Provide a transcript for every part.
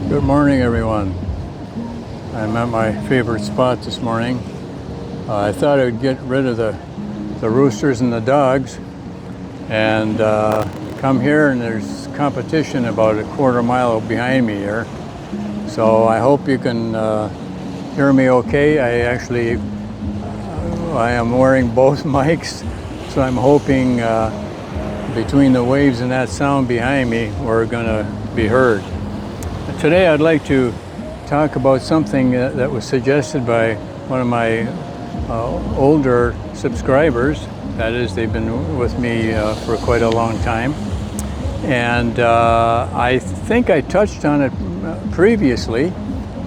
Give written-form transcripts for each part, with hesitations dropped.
Good morning, everyone. I'm at my favorite spot this morning. I thought I would get rid of the roosters and the dogs and come here, and there's competition about a quarter mile behind me here. So I hope you can hear me okay. I am wearing both mics, so I'm hoping between the waves and that sound behind me, we're gonna be heard. Today I'd like to talk about something that was suggested by one of my older subscribers. That is, they've been with me for quite a long time. And I think I touched on it previously,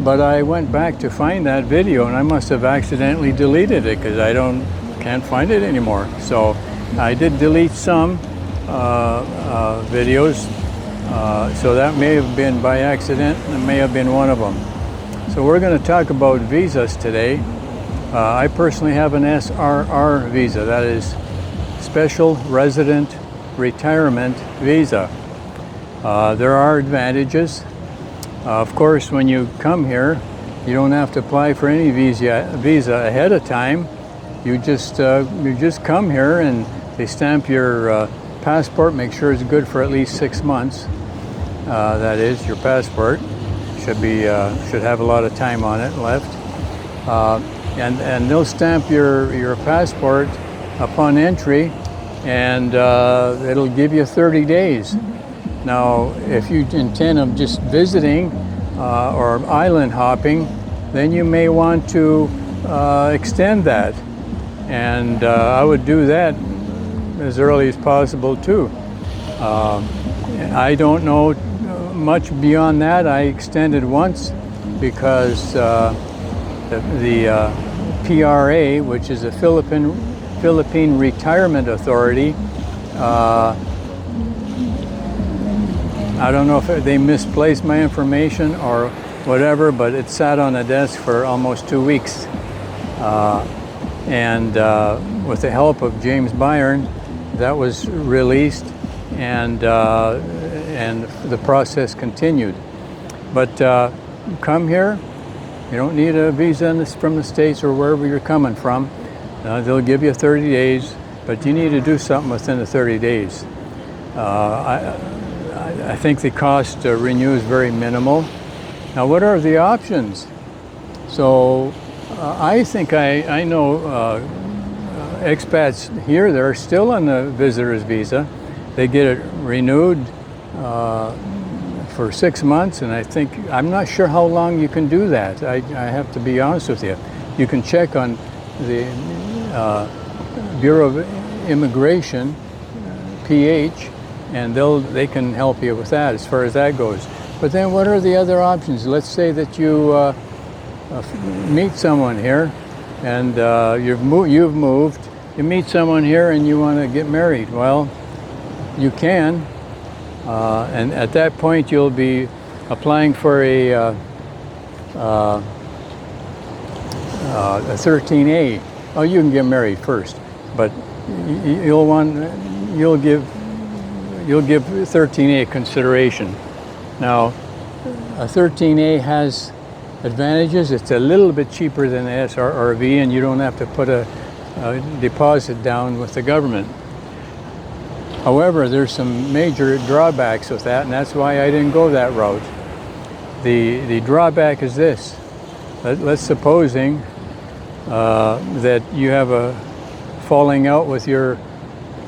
but I went back to find that video and I must have accidentally deleted it because I can't find it anymore. So I did delete some videos. So that may have been by accident, and may have been one of them. So we're going to talk about visas today. I personally have an SRR visa, that is Special Resident Retirement Visa. There are advantages. Of course, when you come here, you don't have to apply for any visa ahead of time. You just come here and they stamp your passport, make sure it's good for at least 6 months. That is, your passport should have a lot of time on it left, and they'll stamp your passport upon entry, and it'll give you 30 days. Now, if you intend of just visiting or island hopping, then you may want to extend that, and I would do that as early as possible too. I don't know much beyond that. I extended once because the PRA, which is a Philippine Retirement Authority, I don't know if they misplaced my information or whatever, but it sat on a desk for almost 2 weeks. And with the help of James Byron, that was released, and the process continued. But come here, you don't need a visa from the States or wherever you're coming from. They'll give you 30 days, but you need to do something within the 30 days. I think the cost to renew is very minimal. Now, what are the options? So I think I know expats here that are still on the visitor's visa. They get it renewed for 6 months, and I'm not sure how long you can do that. I have to be honest with you. You can check on the Bureau of Immigration, PH, and they can help you with that as far as that goes. But then what are the other options? Let's say that you meet someone here, and you've moved. You meet someone here and you want to get married. Well, you can, and at that point you'll be applying for a 13A. Oh, you can get married first, but you'll give 13A consideration. Now, a 13A has advantages. It's a little bit cheaper than the SRRV, and you don't have to put a deposit down with the government. However, there's some major drawbacks with that, and that's why I didn't go that route. The drawback is this. Let's supposing that you have a falling out with your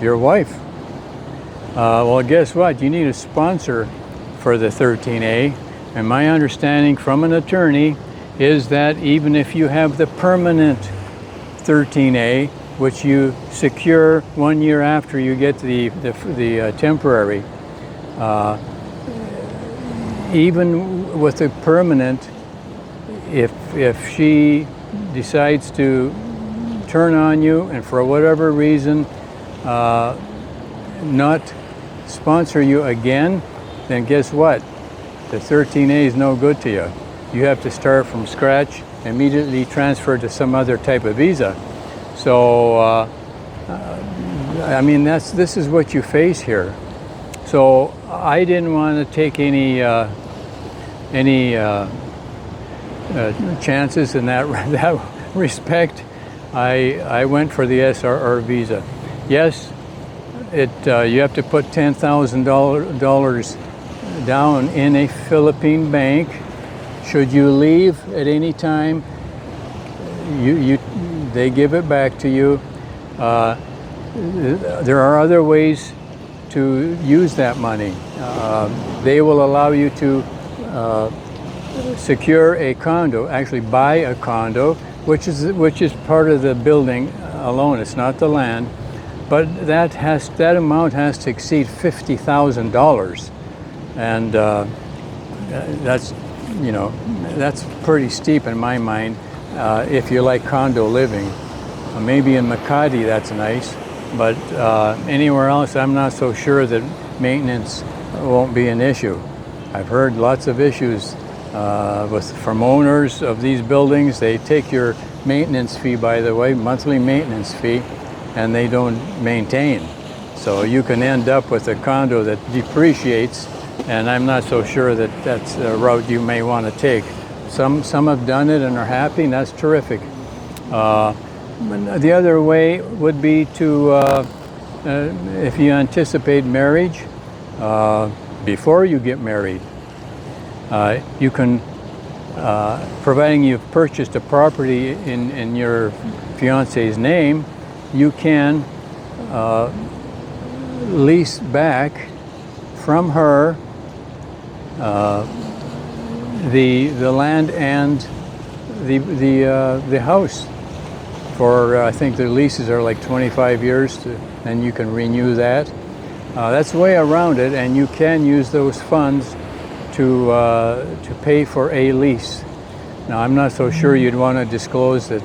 wife. Well, guess what? You need a sponsor for the 13A, and my understanding from an attorney is that even if you have the permanent 13A, which you secure 1 year after you get the temporary, even with the permanent, if she decides to turn on you and for whatever reason not sponsor you again, then guess what? The 13A is no good to you. You have to start from scratch, immediately transfer to some other type of visa. So, I mean, this is what you face here. So I didn't want to take any any chances in that that respect, I went for the SRR visa. Yes, you have to put $10,000 down in a Philippine bank. Should you leave at any time, they give it back to you. There are other ways to use that money. They will allow you to secure a condo, actually buy a condo, which is part of the building alone. It's not the land, but that amount has to exceed $50,000, and that's pretty steep in my mind. If you like condo living, maybe in Makati that's nice, but anywhere else I'm not so sure that maintenance won't be an issue. I've heard lots of issues from owners of these buildings. They take your maintenance fee, by the way, monthly maintenance fee, and they don't maintain. So you can end up with a condo that depreciates, and I'm not so sure that that's a route you may want to take. Some have done it and are happy, and that's terrific. The other way would be to, if you anticipate marriage, before you get married, you can, providing you've purchased a property in your fiance's name, you can lease back from her the land and the house for I think the leases are like 25 years, and you can renew that. That's the way around it, and you can use those funds to pay for a lease. Now, I'm not so sure you'd want to disclose that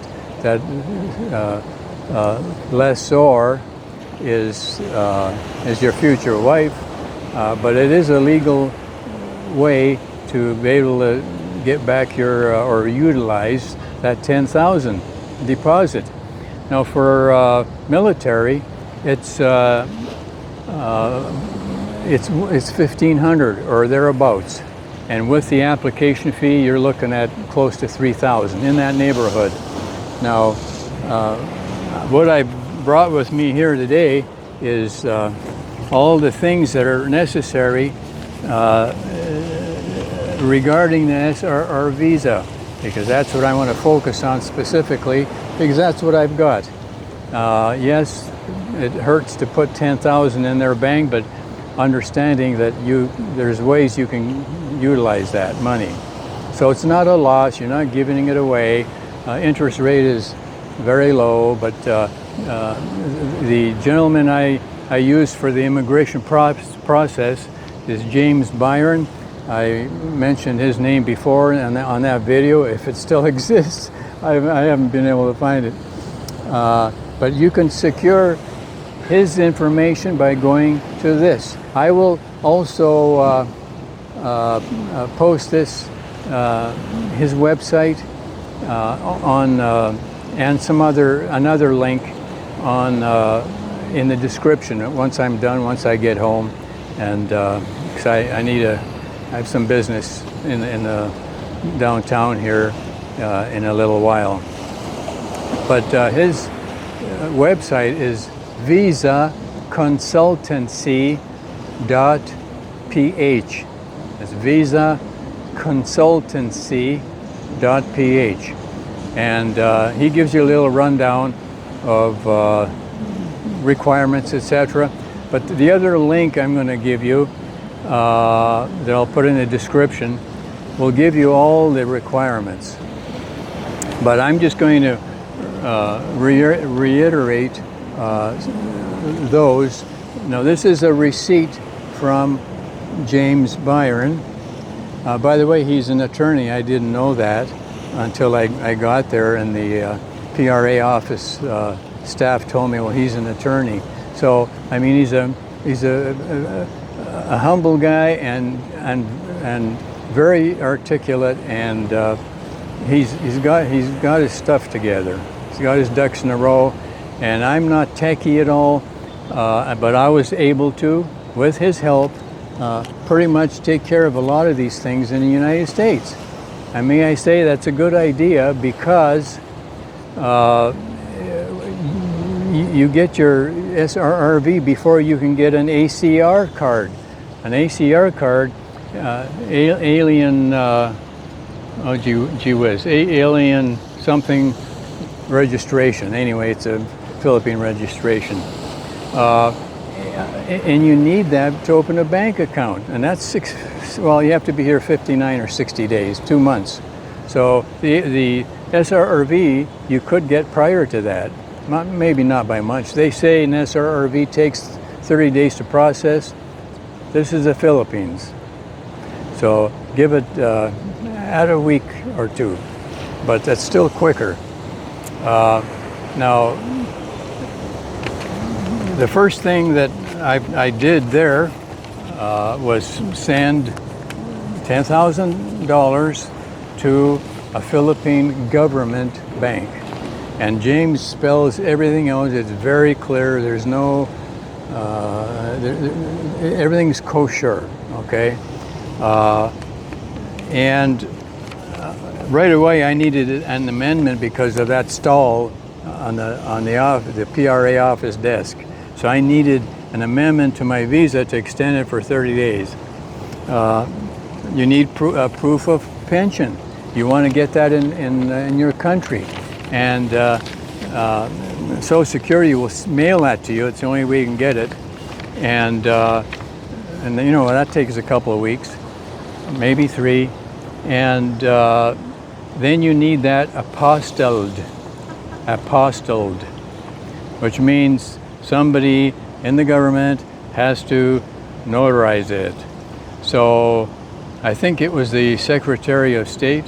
lessor is your future wife, but it is a legal way to be able to get back your or utilize that $10,000 deposit. Now, for military, it's $1,500 or thereabouts, and with the application fee, you're looking at close to $3,000 in that neighborhood. Now, what I brought with me here today is all the things that are necessary regarding the SRR visa, because that's what I want to focus on specifically, because that's what I've got. Yes, it hurts to put $10,000 in their bank, but understanding that there's ways you can utilize that money. So it's not a loss, you're not giving it away. Interest rate is very low, but the gentleman I used for the immigration process is James Byron. I mentioned his name before on that video. If it still exists, I haven't been able to find it. But you can secure his information by going to this. I will also post this, his website on and another link on in the description once I'm done, once I get home, and because I have some business in the downtown here in a little while. But his website is visaconsultancy.ph. It's visaconsultancy.ph. And he gives you a little rundown of requirements, etc. But the other link I'm going to give you that I'll put in the description will give you all the requirements. But I'm just going to reiterate those. Now, this is a receipt from James Byron. By the way, he's an attorney. I didn't know that until I got there, and the PRA office staff told me, well, he's an attorney. So, I mean, he's a humble guy and very articulate, and he's got his stuff together. He's got his ducks in a row, and I'm not techie at all, but I was able to, with his help, pretty much take care of a lot of these things in the United States. And may I say that's a good idea because you get your SRRV before you can get an ACR card. An ACR card, alien, oh gee whiz, alien something registration. Anyway, it's a Philippine registration. And you need that to open a bank account. And that's well, you have to be here 59 or 60 days, 2 months. So the SRRV you could get prior to that. Maybe not by much. They say an SRRV takes 30 days to process. This is the Philippines. So give it add a week or two, but that's still quicker. Now, the first thing that I did there was send $10,000 to a Philippine government bank. And James spells everything out. It's very clear. There's no, everything's kosher, okay? And right away I needed an amendment because of that stall on the PRA office desk. So I needed an amendment to my visa to extend it for 30 days. You need proof of pension. You want to get that in your country. And Social Security will mail that to you. It's the only way you can get it. And you know, that takes a couple of weeks, maybe 3. And then you need that apostilled, which means somebody in the government has to notarize it. So I think it was the Secretary of State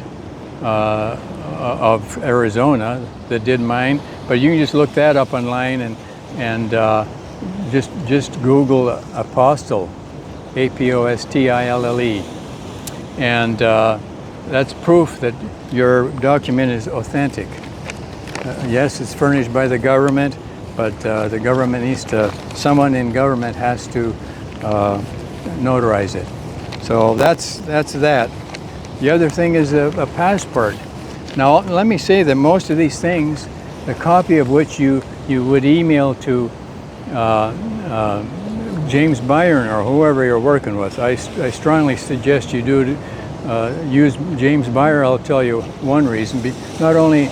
of Arizona that did mine, but you can just look that up online and just Google apostille, APOSTILLE, and that's proof that your document is authentic. Yes, it's furnished by the government, but the government needs to, someone in government has to notarize it. So that's that. The other thing is a passport. Now, let me say that most of these things, a copy of which you would email to James Byron or whoever you're working with. I strongly suggest you do use James Byron. I'll tell you one reason, not only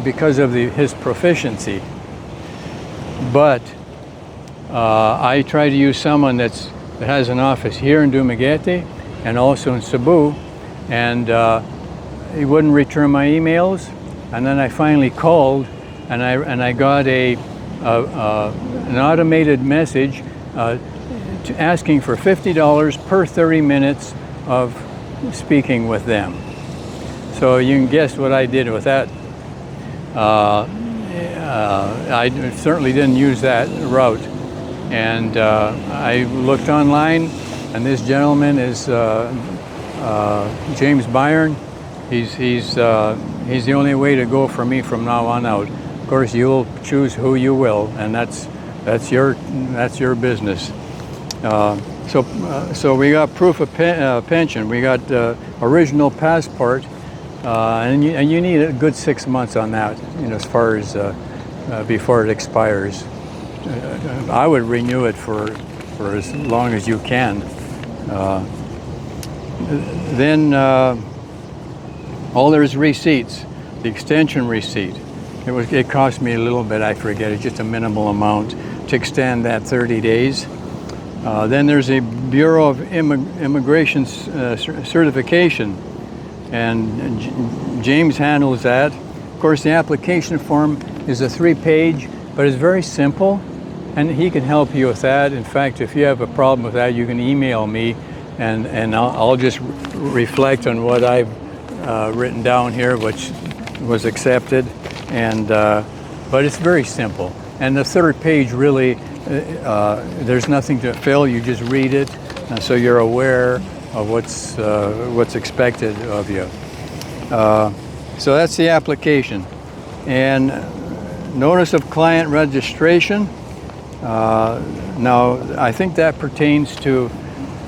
because of his proficiency, but I try to use someone that has an office here in Dumaguete and also in Cebu, and he wouldn't return my emails. And then I finally called, and I got an automated message asking for $50 per 30 minutes of speaking with them. So you can guess what I did with that. I certainly didn't use that route, and I looked online, and this gentleman is James Byron. He's the only way to go for me from now on out. Of course, you'll choose who you will, and that's your business. So we got proof of pension. We got original passport, and you need a good 6 months on that. You know, as far as before it expires. I would renew it for as long as you can. Then all there's receipts. The extension receipt. It cost me a little bit. I forget. It's just a minimal amount to extend that 30 days. Then there's a Bureau of Immigration certification, and James handles that. Of course, the application form is a 3-page, but it's very simple, and he can help you with that. In fact, if you have a problem with that, you can email me, and I'll just reflect on what I've written down here, which was accepted. And but it's very simple. And the 3rd page really, there's nothing to fill. You just read it, so you're aware of what's expected of you. So that's the application. And notice of client registration. Now, I think that pertains to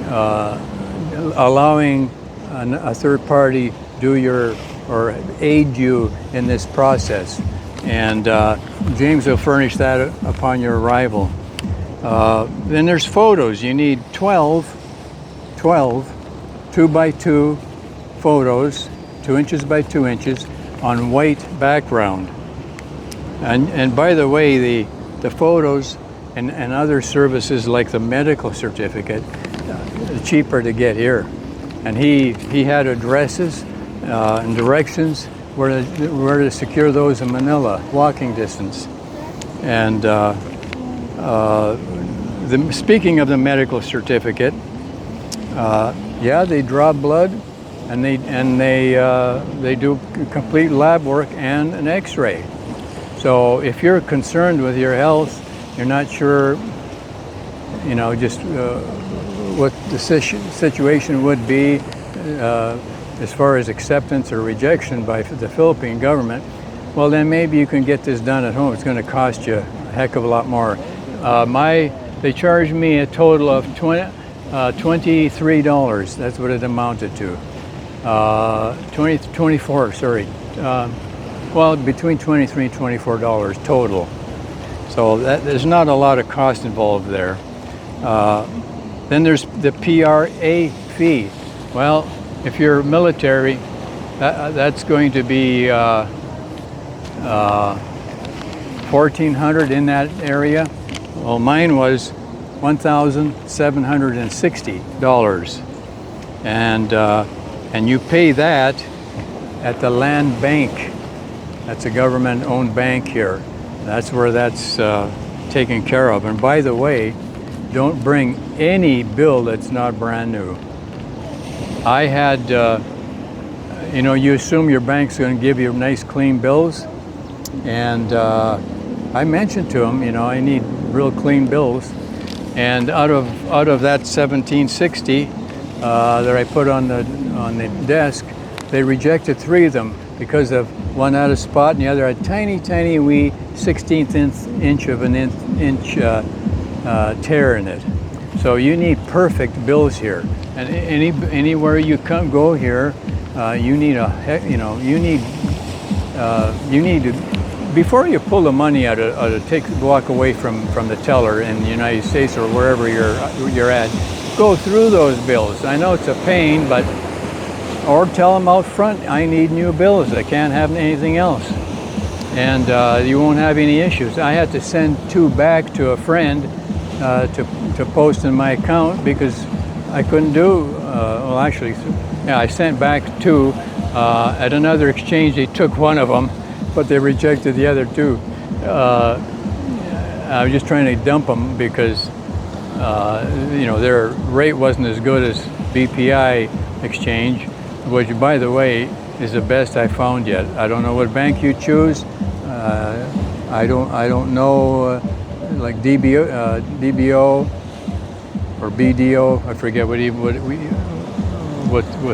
allowing a third party do your or aid you in this process. And James will furnish that upon your arrival. Then there's photos. You need 12 2x2 photos, 2 inches by 2 inches, on white background. And by the way, the photos and other services like the medical certificate, cheaper to get here. And he had addresses and directions where to secure those in Manila, walking distance. And speaking of the medical certificate, yeah, they draw blood, and they do complete lab work and an X-ray. So if you're concerned with your health, you're not sure, just what the situation would be as far as acceptance or rejection by the Philippine government, well, then maybe you can get this done at home. It's going to cost you a heck of a lot more. They charged me a total of $23. That's what it amounted to. 24, sorry. Well, between $23 and $24 total. So there's not a lot of cost involved there. Then there's the PRA fee. Well, if you're military, that's going to be $1,400 in that area. Well, mine was $1,760, and you pay that at the land bank. That's a government-owned bank here. That's where that's taken care of. And by the way, don't bring any bill that's not brand new. I had, you assume your bank's going to give you nice clean bills, and I mentioned to them, I need real clean bills. And out of that $1,760 that I put on the desk, they rejected 3 of them because of one out of spot and the other had tiny wee 16th inch of an inch tear in it. So you need perfect bills here, and anywhere you go here, you need to, before you pull the money out of walk away from the teller in the United States or wherever you're at, go through those bills. I know it's a pain, or tell them out front, I need new bills. I can't have anything else, and you won't have any issues. I had to send 2 back to a friend to post in my account because I couldn't do. Well, actually, yeah, I sent back 2. At another exchange, they took one of them, but they rejected the other 2. I was just trying to dump them because their rate wasn't as good as BPI exchange, which, by the way, is the best I found yet. I don't know what bank you choose. I don't know, like DBO or BDO. I forget what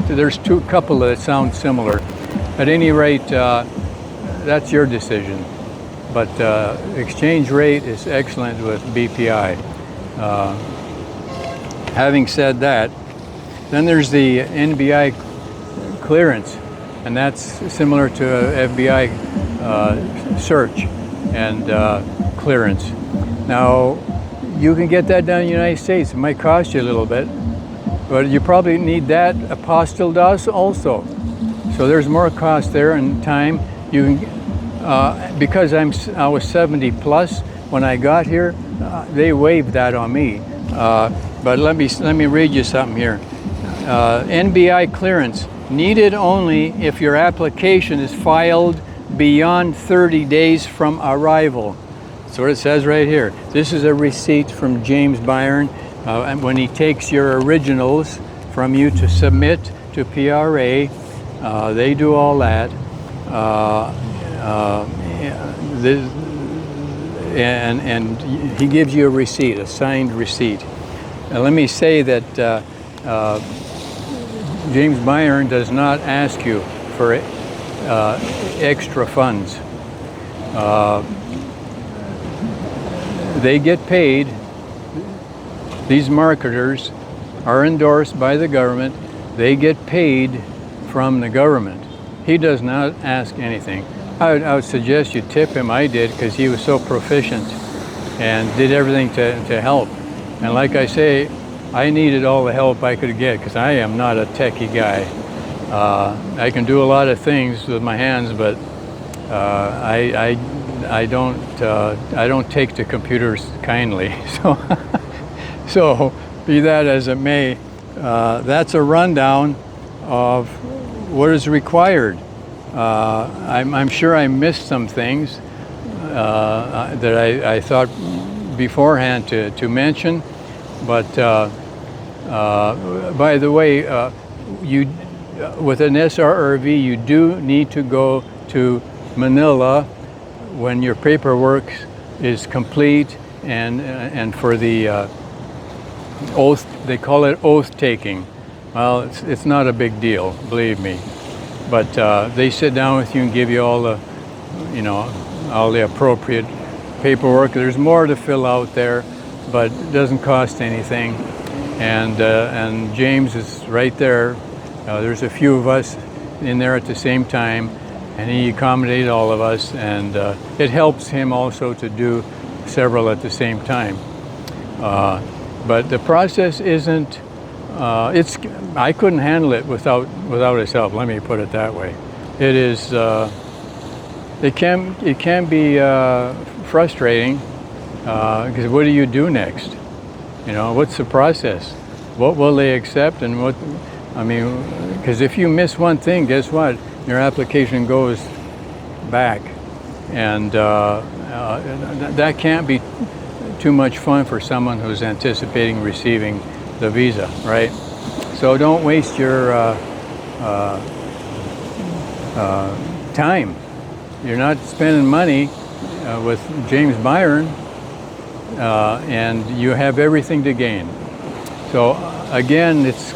there's a couple that sound similar. At any rate, that's your decision. But exchange rate is excellent with BPI. Having said that, then there's the NBI clearance, and that's similar to FBI search and clearance. Now, you can get that done in the United States. It might cost you a little bit, but you probably need that apostilled also. So there's more cost there and time. You can, because I was 70 plus when I got here, they waived that on me. But let me read you something here. NBI clearance needed only if your application is filed beyond 30 days from arrival. That's what it says right here. This is a receipt from James Byron when he takes your originals from you to submit to PRA. They do all that. And he gives you a receipt, a signed receipt. Now, let me say that James Byron does not ask you for extra funds. They get paid, these marketers, are endorsed by the government. They get paid from the government. He does not ask anything. I would suggest you tip him. I did, because he was so proficient and did everything to help. And like I say, I needed all the help I could get, because I am not a techie guy. I can do a lot of things with my hands, but I don't take to computers kindly. So be that as it may, that's a rundown of what is required. I'm sure I missed some things that I thought beforehand to mention, but by the way, with an SRRV, you do need to go to Manila when your paperwork is complete, and for the oath, they call it oath taking. Well, it's not a big deal, believe me. But they sit down with you and give you all the, all the appropriate paperwork. There's more to fill out there, but it doesn't cost anything. And James is right there. There's a few of us in there at the same time, and he accommodated all of us, and it helps him also to do several at the same time. But the process isn't, I couldn't handle it without his help, let me put it that way. It is, it can be frustrating, because what do you do next? What's the process? What will they accept, and what, because if you miss one thing, guess what? Your application goes back, and that can't be too much fun for someone who's anticipating receiving the visa, right? So don't waste your time. You're not spending money with James Byron, and you have everything to gain. So again, it's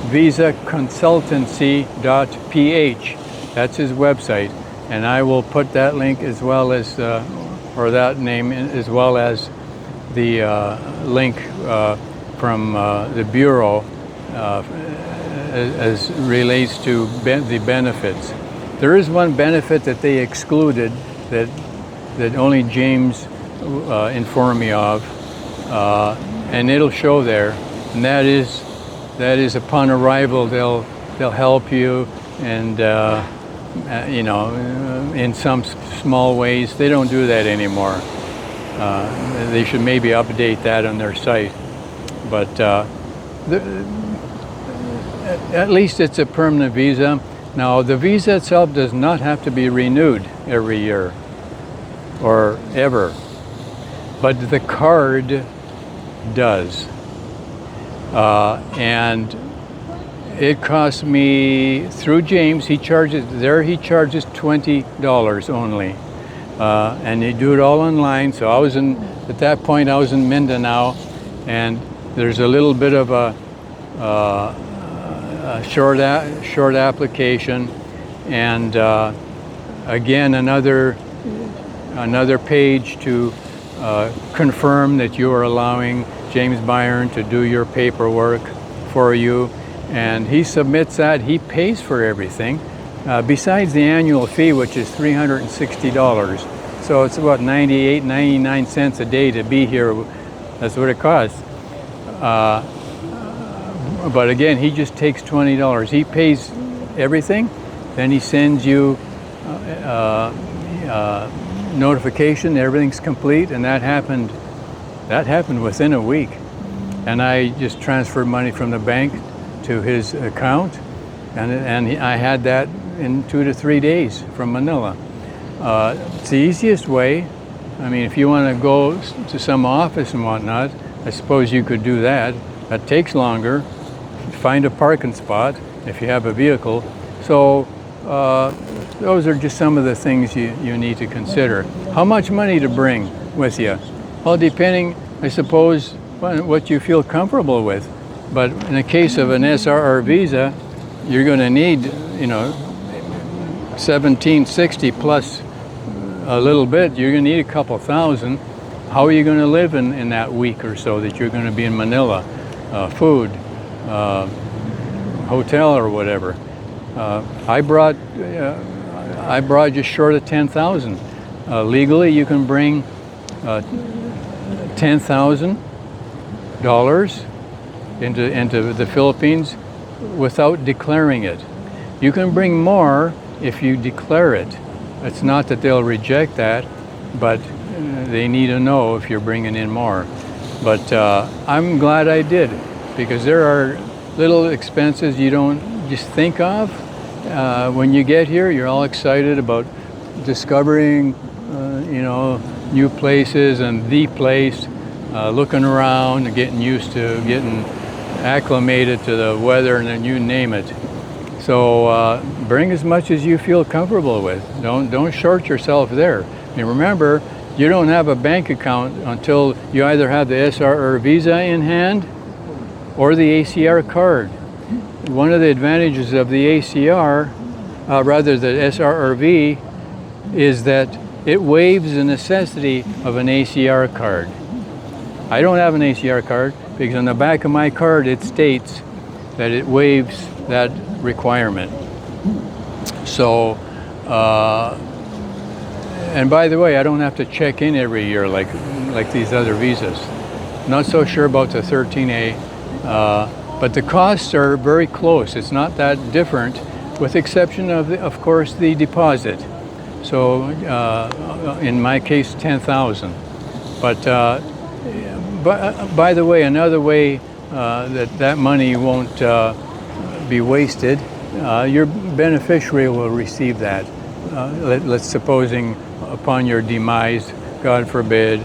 visaconsultancy.ph. That's his website, and I will put that link as well as, or that name, as well as the link from the Bureau as relates to the benefits. There is one benefit that they excluded that only James informed me of, and it'll show there, and that is upon arrival they'll help you, and in some small ways. They don't do that anymore. They should maybe update that on their site, but at least it's a permanent visa. Now, the visa itself does not have to be renewed every year or ever, but the card does. And it cost me, through James, he charges $20 only. And they do it all online. So at that point I was in Mindanao, and there's a little bit of a short application, and again another page to confirm that you are allowing James Byron to do your paperwork for you, and he submits that. He pays for everything, besides the annual fee, which is $360. So it's about 99 cents a day to be here. That's what it costs. But again, he just takes $20. He pays everything, then he sends you notification everything's complete, and that happened within a week. And I just transferred money from the bank to his account, and I had that in 2 to 3 days from Manila. It's the easiest way. If you want to go to some office and whatnot, I suppose you could do that. That takes longer. Find a parking spot if you have a vehicle. So those are just some of the things you need to consider. How much money to bring with you? Well, depending, I suppose, what you feel comfortable with. But in the case of an SRR visa, you're going to need, $1,760 plus a little bit. You're going to need a couple $1,000. How are you going to live in that week or so that you're going to be in Manila? Food, hotel or whatever. I brought just short of 10,000. Legally, you can bring $10,000 into the Philippines without declaring it. You can bring more if you declare it. It's not that they'll reject that, but they need to know if you're bringing in more. But I'm glad I did, because there are little expenses you don't just think of. When you get here, you're all excited about discovering, new places and the place, looking around and getting used to, getting acclimated to the weather, and then you name it. So bring as much as you feel comfortable with. Don't short yourself there. And remember, you don't have a bank account until you either have the SRR visa in hand or the ACR card. One of the advantages of the ACR, the SRRV, is that it waives the necessity of an ACR card. I don't have an ACR card because on the back of my card it states that it waives that requirement. So, and by the way, I don't have to check in every year like these other visas. Not so sure about the 13A, but the costs are very close. It's not that different, with exception of course, the deposit. So, in my case, 10,000. But by the way, another way that money won't be wasted, your beneficiary will receive that. Let's supposing upon your demise, God forbid,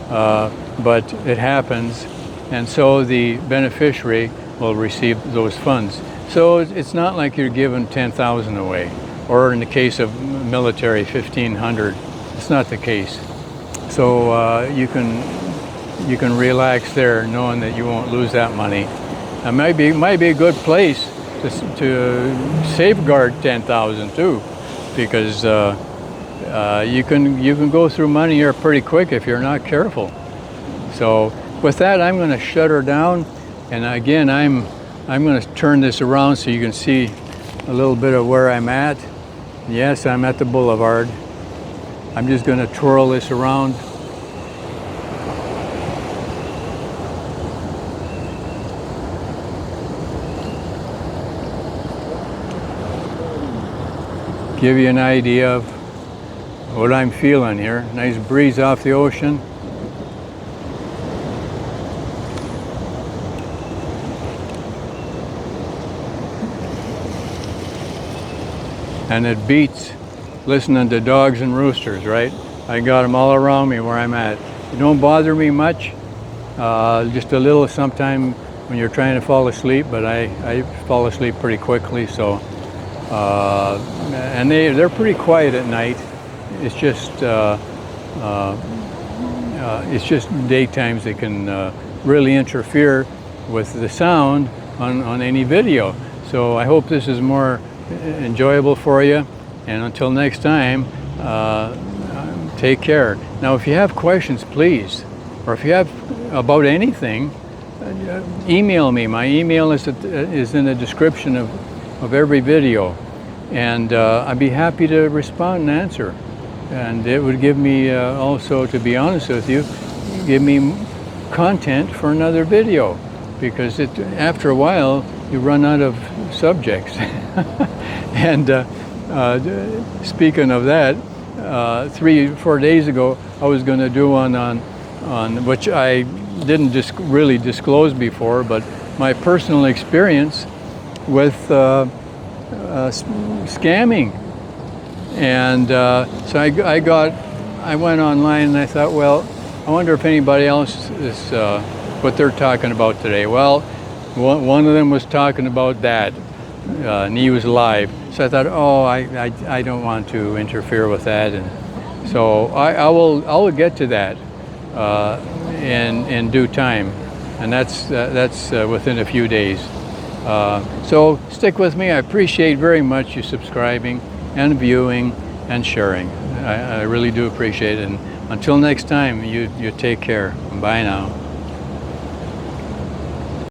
but it happens, and so the beneficiary will receive those funds. So it's not like you're giving 10,000 away, or in the case of military, 1,500. It's not the case. So you can relax there, knowing that you won't lose that money. It might be a good place to safeguard 10,000 too, because you can go through money here pretty quick if you're not careful. So with that, I'm going to shut her down, and again, I'm going to turn this around so you can see a little bit of where I'm at. Yes, I'm at the boulevard. I'm just going to twirl this around. Give you an idea of what I'm feeling here. Nice breeze off the ocean. And it beats listening to dogs and roosters, right? I got them all around me where I'm at. It don't bother me much, just a little sometime when you're trying to fall asleep, but I fall asleep pretty quickly, so. And they're pretty quiet at night. It's just daytimes they can really interfere with the sound on any video. So I hope this is more enjoyable for you. And until next time, take care. Now, if you have questions, please, or if you have about anything, email me. My email is in the description of every video, and I'd be happy to respond and answer. And it would give me also, to be honest with you, give me content for another video, because after a while you run out of subjects. And speaking of that, 3-4 days ago I was going to do one on which I didn't really disclose before, but my personal experience with scamming. And so I went online and I thought, well, I wonder if anybody else is what they're talking about today. Well, one of them was talking about that, and he was live. So I thought, oh, I don't want to interfere with that, and so I will get to that in due time, and that's within a few days. So stick with me. I appreciate very much you subscribing and viewing and sharing. I really do appreciate it. And until next time, you take care. Bye now.